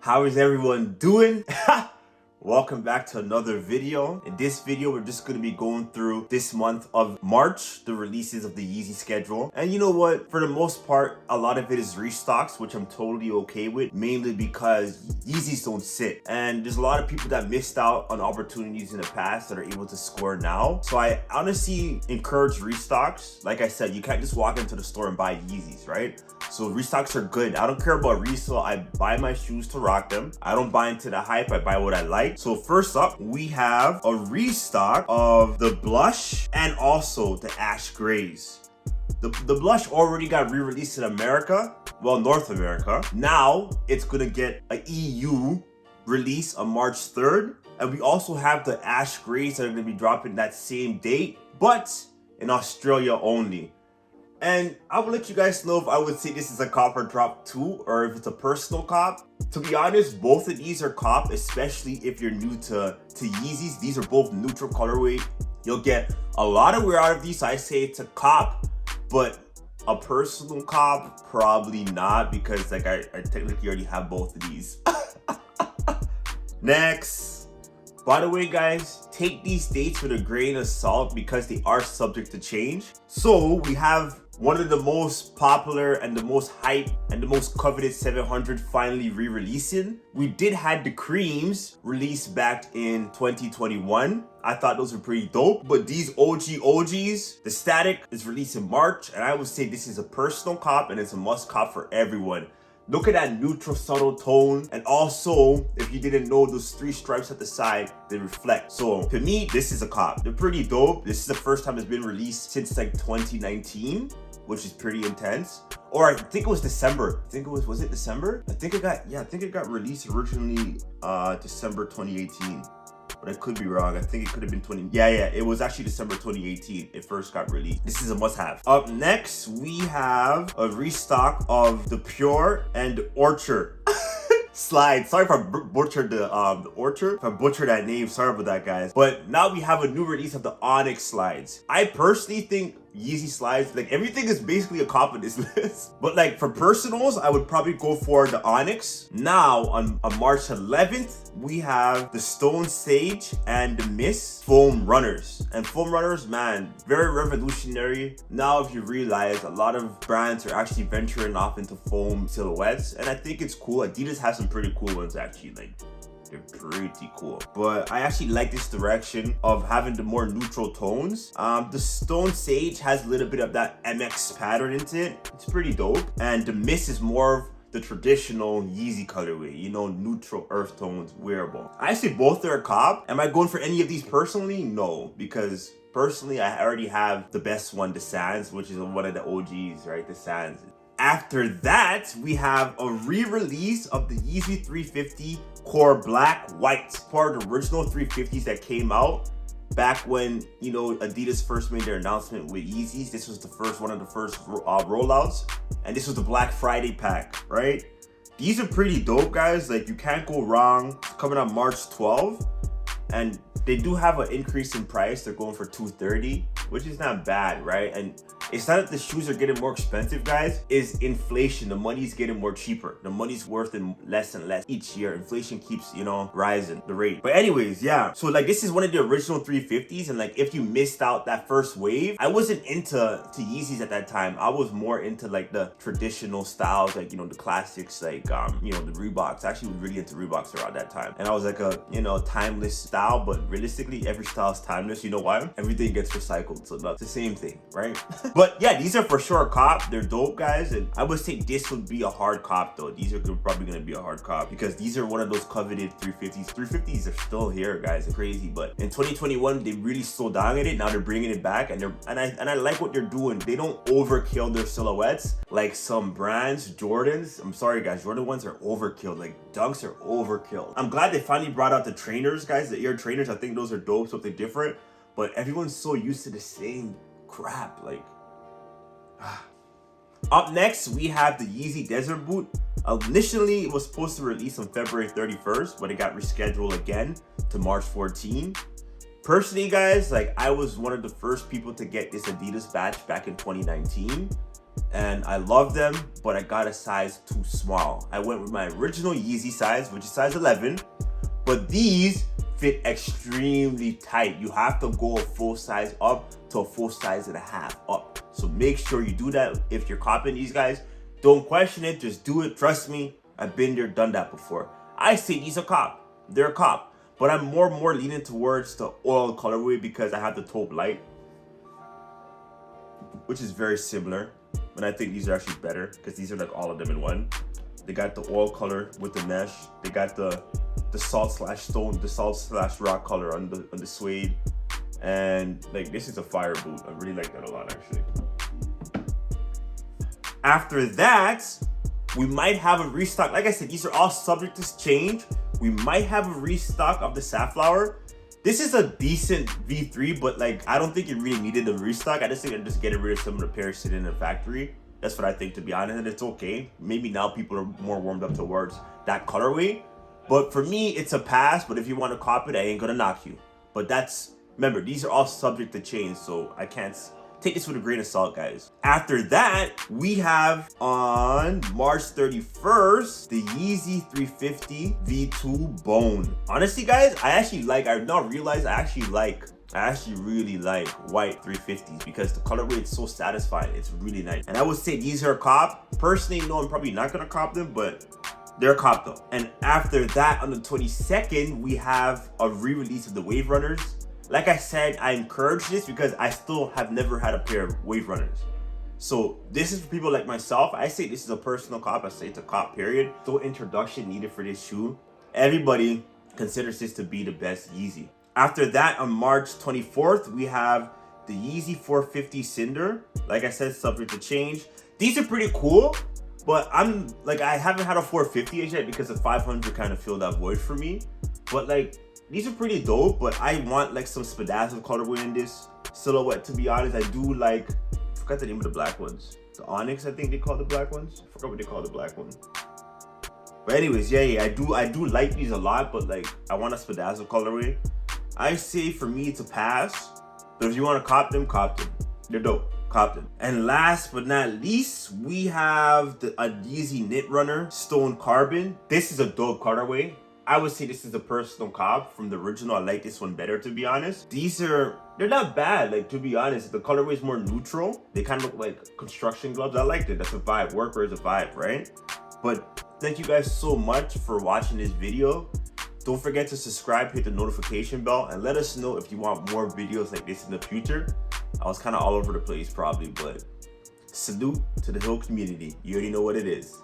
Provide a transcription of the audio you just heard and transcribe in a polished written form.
How is everyone doing? Welcome back to another video. In this video, we're just going to be going through this month of March, the releases of the Yeezy schedule. And you know what? For the most part, a lot of it is restocks, which I'm totally okay with, mainly because Yeezys don't sit. And there's a lot of people that missed out on opportunities in the past that are able to score now. So I honestly encourage restocks. Like I said, you can't just walk into the store and buy Yeezys, right? So restocks are good. I don't care about resale. I buy my shoes to rock them. I don't buy into the hype. I buy what I like. So first up, we have a restock of the blush and also the ash grays. The blush already got re-released in America, well, North America. Now it's gonna get an EU release on March 3rd. And we also have the ash grays that are gonna be dropping that same date, but in Australia only. And I will let you guys know if I would say this is a cop or drop too, or if it's a personal cop. To be honest, both of these are cop, especially if you're new to Yeezys. These are both neutral colorway. You'll get a lot of wear out of these. So I say it's a cop, but a personal cop, probably not, because like I technically already have both of these. Next. By the way, guys, take these dates with a grain of salt because they are subject to change. So we have one of the most popular and the most hyped and the most coveted 700 finally re-releasing. We did had the creams released back in 2021. I thought those were pretty dope, but these OGs, the static is released in March, and I would say this is a personal cop and it's a must cop for everyone. Look at that neutral subtle tone, and also if you didn't know, those 3 stripes at the side, they reflect. So to me, this is a cop. They're pretty dope. This is the first time it's been released since like 2019, which is pretty intense. Or I think it was December. I think it was it December? I think it got released originally December 2018. But I could be wrong. I think it could have been 20. Yeah, it was actually December 2018. It first got released. This is a must-have. Up next, we have a restock of the Pure and Orchard slide. Sorry if I butchered the Orchard. If I butchered that name, sorry about that, guys. But now we have a new release of the Onyx slides. I personally think Yeezy slides, like everything is basically a cop of this list. But like for personals, I would probably go for the Onyx. Now on March 11th, we have the Stone Sage and the Mist foam runners. And foam runners, man, very revolutionary. Now if you realize, a lot of brands are actually venturing off into foam silhouettes, and I think it's cool. Adidas has some pretty cool ones actually, like they're pretty cool. But I actually like this direction of having the more neutral tones. The Stone Sage has a little bit of that MX pattern into it. It's pretty dope. And the Mist is more of the traditional Yeezy colorway, you know, neutral earth tones, wearable. I say both are a cop. Am I going for any of these personally? No, because personally, I already have the best one, the Sands, which is one of the OGs, right? The Sands. After that, we have a re-release of the Yeezy 350 Core Black White, part of the original 350s that came out back when, you know, Adidas first made their announcement with Yeezys. This was the first one of the first rollouts, and this was the Black Friday pack, right? These are pretty dope, guys. Like, you can't go wrong. It's coming out March 12th, and they do have an increase in price. They're going for $230, which is not bad, right? And it's not that the shoes are getting more expensive, guys. It's inflation. The money's getting more cheaper. The money's worth less and less each year. Inflation keeps, you know, rising the rate. But anyways, yeah. So like this is one of the original 350s, and like if you missed out that first wave, I wasn't into Yeezys at that time. I was more into like the traditional styles, like, you know, the classics, like you know, the Reeboks. I actually was really into Reeboks around that time. And I was like a, you know, timeless style, but realistically every style is timeless. You know why? Everything gets recycled. So that's the same thing, right? But yeah, these are for sure a cop. They're dope, guys. And I would say this would be a hard cop, though. These are probably going to be a hard cop because these are one of those coveted 350s. 350s are still here, guys. It's crazy. But in 2021, they really slowed down at it. Now they're bringing it back, and I like what they're doing. They don't overkill their silhouettes like some brands. Jordans, I'm sorry, guys. Jordan ones are overkill. Like Dunks are overkill. I'm glad they finally brought out the trainers, guys. The Air trainers. I think those are dope, something different. But everyone's so used to the same crap, like. Up next, we have the Yeezy Desert Boot. Initially, it was supposed to release on February 31st, but it got rescheduled again to March 14. Personally, guys, like I was one of the first people to get this Adidas batch back in 2019. and I love them, but I got a size too small. I went with my original Yeezy size, which is size 11, but these fit extremely tight. You have to go a full size up to a full size and a half up. So make sure you do that if you're copping these guys. Don't question it, just do it. Trust me, I've been there, done that before. I say these are cop, they're a cop, but I'm more leaning towards the oil colorway because I have the taupe light, which is very similar. But I think these are actually better because these are like all of them in one. They got the oil color with the mesh. They got the salt slash stone, the salt slash rock color on the suede. And like, this is a fire boot. I really like that a lot actually. After that, we might have a restock. Like I said, these are all subject to change. We might have a restock of the Safflower. This is a decent V3, but like, I don't think it really needed a restock. I just think they're just getting rid of some of the pairs sitting in the factory. That's what I think, to be honest, and it's okay. Maybe now people are more warmed up towards that colorway. But for me, it's a pass, but if you want to cop it, I ain't gonna knock you. But that's, remember, these are all subject to change, so I can't take this with a grain of salt, guys. After that, we have on March 31st, the Yeezy 350 V2 Bone. Honestly, guys, I now realize I actually really like white 350s because the colorway is so satisfying. It's really nice. And I would say these are a cop. Personally, no, I'm probably not gonna cop them, but they're a cop though. And after that, on the 22nd, we have a re-release of the Wave Runners. Like I said, I encourage this because I still have never had a pair of Wave Runners. So this is for people like myself. I say this is a personal cop. I say it's a cop, period. No introduction needed for this shoe. Everybody considers this to be the best Yeezy. After that, on March 24th, we have the Yeezy 450 Cinder. Like I said, subject to change. These are pretty cool, but I haven't had a 450 yet because the 500 kind of filled that void for me. But like, these are pretty dope, but I want like some Spadazzle colorway in this silhouette, to be honest. I do like, I forgot the name of the black ones. The Onyx, I think they call the black ones. I forgot what they call the black one. But anyways, yeah, I do like these a lot, but like, I want a Spadazzle colorway. I say for me it's a pass, but if you want to cop them, they're dope. Cop them. And last but not least, we have a Yeezy Knit Runner Stone Carbon. This is a dope colorway. I would say this is a personal cop from the original. I like this one better, to be honest. They're not bad, like, to be honest. The colorway is more neutral. They kind of look like construction gloves. I liked it. That's a vibe. Workwear is a vibe, right? But thank you guys so much for watching this video. Don't forget to subscribe, hit the notification bell, and let us know if you want more videos like this in the future. I was kind of all over the place probably, but salute to the Hill community. You already know what it is.